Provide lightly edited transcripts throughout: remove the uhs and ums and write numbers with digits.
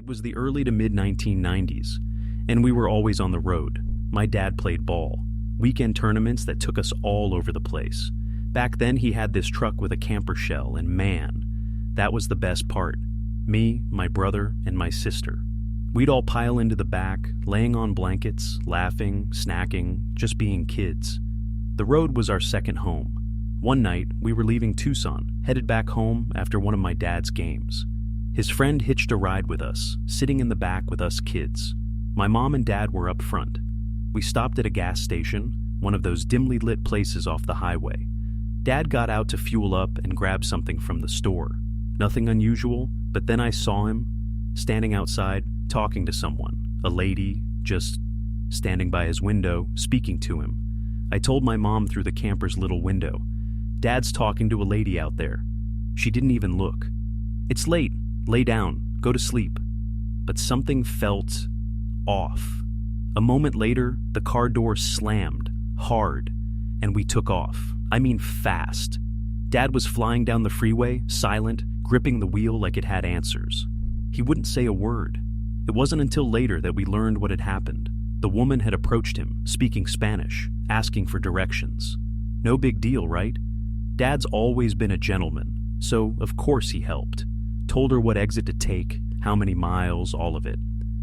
was the early to mid-1990s, and we were always on the road. My dad played ball, weekend tournaments that took us all over the place. Back then he had this truck with a camper shell, and man, that was the best part. Me, my brother, and my sister. We'd all pile into the back, laying on blankets, laughing, snacking, just being kids. The road was our second home. One night, we were leaving Tucson, headed back home after one of my dad's games. His friend hitched a ride with us, sitting in the back with us kids. My mom and dad were up front. We stopped at a gas station, one of those dimly lit places off the highway. Dad got out to fuel up and grab something from the store. Nothing unusual, but then I saw him, standing outside, talking to someone. A lady, just standing by his window, speaking to him. I told my mom through the camper's little window, "Dad's talking to a lady out there." She didn't even look. "It's late. Lay down. Go to sleep." But something felt off. A moment later, the car door slammed, hard, and we took off. I mean fast. Dad was flying down the freeway, silent, gripping the wheel like it had answers. He wouldn't say a word. It wasn't until later that we learned what had happened. The woman had approached him, speaking Spanish, asking for directions. No big deal, right? Dad's always been a gentleman, so of course he helped. Told her what exit to take, how many miles, all of it.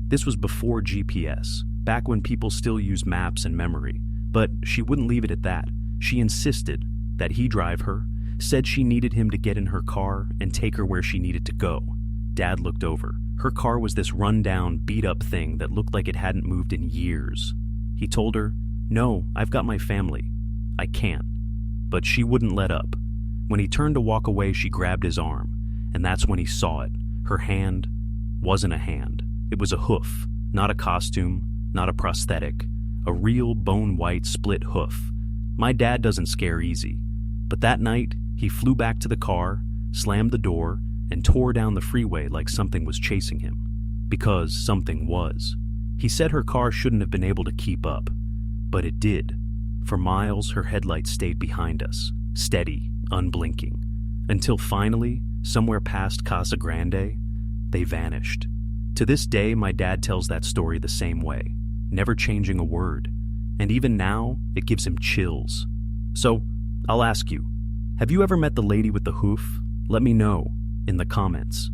This was before GPS, back when people still used maps and memory. But she wouldn't leave it at that. She insisted that he drive her, said she needed him to get in her car and take her where she needed to go. Dad looked over. Her car was this run-down, beat-up thing that looked like it hadn't moved in years. He told her, "No, I've got my family. I can't." But she wouldn't let up. When he turned to walk away, she grabbed his arm, and that's when he saw it. Her hand wasn't a hand. It was a hoof, not a costume, not a prosthetic. A real bone-white split hoof. My dad doesn't scare easy. But that night, he flew back to the car, slammed the door, and tore down the freeway like something was chasing him. Because something was. He said her car shouldn't have been able to keep up. But it did. For miles, her headlights stayed behind us, steady, unblinking. Until finally, somewhere past Casa Grande, they vanished. To this day, my dad tells that story the same way, never changing a word. And even now, it gives him chills. So, I'll ask you, have you ever met the lady with the hoof? Let me know in the comments.